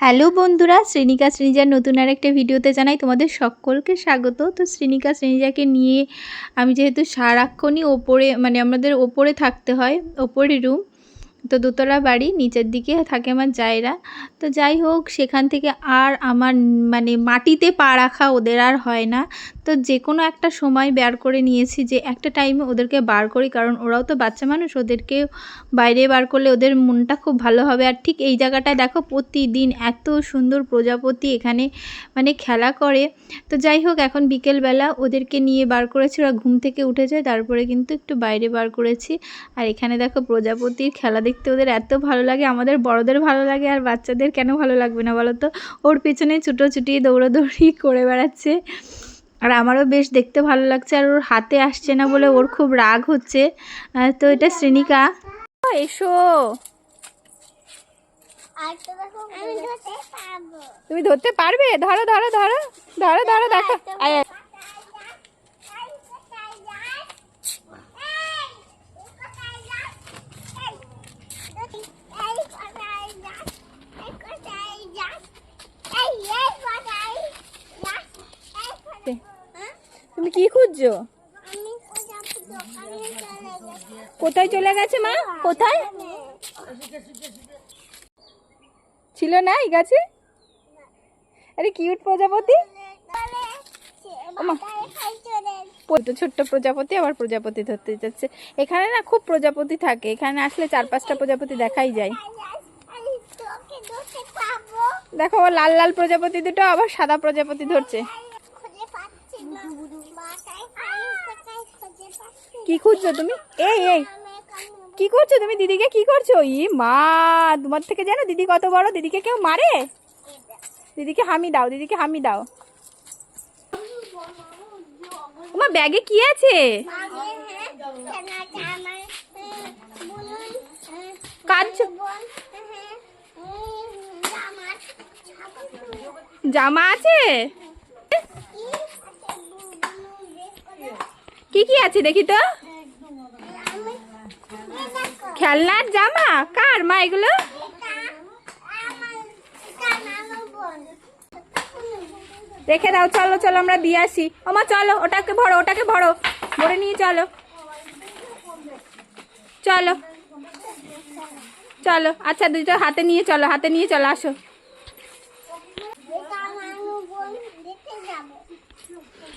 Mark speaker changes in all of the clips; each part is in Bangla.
Speaker 1: হ্যালো বন্ধুরা, শ্রেণিকা শ্রেণিজার নতুন আরেকটা ভিডিওতে জানাই তোমাদের সকলকে স্বাগত। তো শ্রেণিকা শ্রেণিজাকে নিয়ে আমি যেহেতু সারাক্ষণই ওপরে আমাদের ওপরে থাকতে হয়, ওপরে রুম তো দোতলা বাড়ি, নিচের দিকে থাকে আমার জায়রা। তো যাই হোক, সেখান থেকে আর আমার মাটিতে পা রাখা ওদের আর হয় না। তো যে কোনো একটা সময় বের করে নিয়েছি যে একটা টাইমে ওদেরকে বার করি, কারণ ওরাও তো বাচ্চা মানুষ, ওদেরকে বাইরে বার করলে ওদের মনটা খুব ভালো হবে। আর ঠিক এই জায়গাটায় দেখো প্রতিদিন এত সুন্দর প্রজাপতি এখানে খেলা করে। তো যাই হোক, এখন বিকেলবেলা ওদেরকে নিয়ে বার করেছি, ওরা ঘুম থেকে উঠে যায়, তারপরে কিন্তু একটু বাইরে বার করেছি। আর এখানে দেখো প্রজাপতির খেলা দেখতে ওদের এত ভালো লাগে, আমাদের বড়দের ভালো লাগে, আর বাচ্চাদের কেন ভালো লাগবে না বলো তো। ওর পেছনে ছুটোছুটি দৌড়াদৌড়ি করে বেড়াচ্ছে, আর আমারও বেশ দেখতে ভালো লাগছে। আর ওর হাতে আসছে না বলে ওর খুব রাগ হচ্ছে। তো এটা শ্রেণিকা, এসো। তুমি ধরতে পারবে? ধরো ধরো ধরো ধরো ধরো, দেখো। তুমি কি খুঁজছো? কোথায় চলে গেছে মা? কোথায় ছিল না এই গাছে? আরে কিউট প্রজাপতি, ছোট্ট প্রজাপতি আবার প্রজাপতি ধরতে যাচ্ছে। এখানে না খুব প্রজাপতি থাকে, এখানে আসলে 4-5টা প্রজাপতি দেখাই যায়। দেখো লাল লাল প্রজাপতি দুটো আবার সাদা প্রজাপতি ধরছে। কি খুঁজছো তুমি? এই এই কি করছো তুমি? দিদিকে কি করছো? ই মা, তোমার থেকে জানো দিদি কত বড়? দিদিকে কেউ মারে? দিদিকে হামি দাও, দিদিকে হামি দাও। তোমার ব্যাগে কি আছে? জামা আছে? কি কি আছে দেখি তো। খেলনার জামা? কার মা এগুলো? রেখে দাও, চলো চলো আমরা দিয়ে আসি। ওমা চলো, ওটাকে ভরো, ওটাকে ভরো, ভরে নিয়ে চলো চলো চলো। আচ্ছা দুটো হাতে নিয়ে চলো, হাতে নিয়ে চলো, আসো।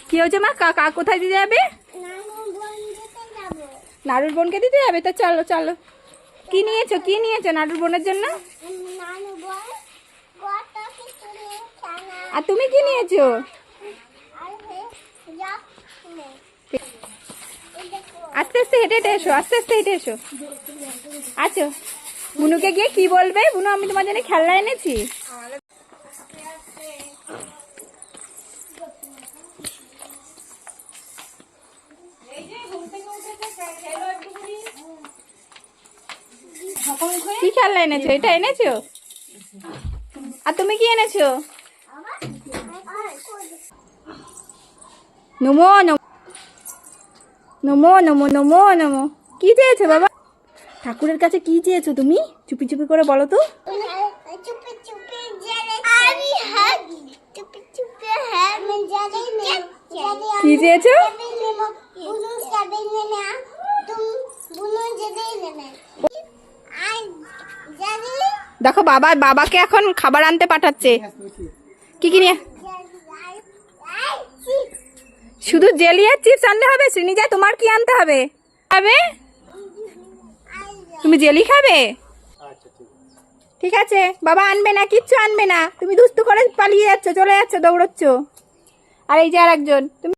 Speaker 1: কি হয়েছে মা? কাকা কোথায় দিতে যাবে? নাড়ুর বোনকে দিতে যাবে? তো চলো চলো। কি নিয়েছো, কি নিয়েছো নাড়ুর বোনের জন্য? আর তুমি কি নিয়েছো? আস্তে আস্তে হেঁটে হেঁটে এসো, আস্তে আস্তে হেঁটে এসো। আছো, বুনুকে গিয়ে কি বলবে? বুনু, আমি তোমার জন্য খেলনা এনেছি। কি খেলনা এনেছো? এটা এনেছো? আর তুমি কি এনেছো? নমো নমো নমো নমো নমো। কি চেয়েছো বাবা? ঠাকুরের কাছে কি চেয়েছো তুমি? চুপি চুপি করে বলো তো। কি চেয়েছো? দেখো বাবাকে এখন খাবার আনতে পাঠাচ্ছে। কি কি নিয়ে? শুধু জেলি আর চিপস আনতে হবে? শ্রীনিজা, তোমার কি আনতে হবে? তুমি জেলি খাবে? ঠিক আছে, বাবা আনবে না, কিচ্ছু আনবে না। তুমি দুস্তু করে পালিয়ে যাচ্ছ, চলে যাচ্ছ, দৌড়চ্ছ। আর এই যে আর একজন, তুমি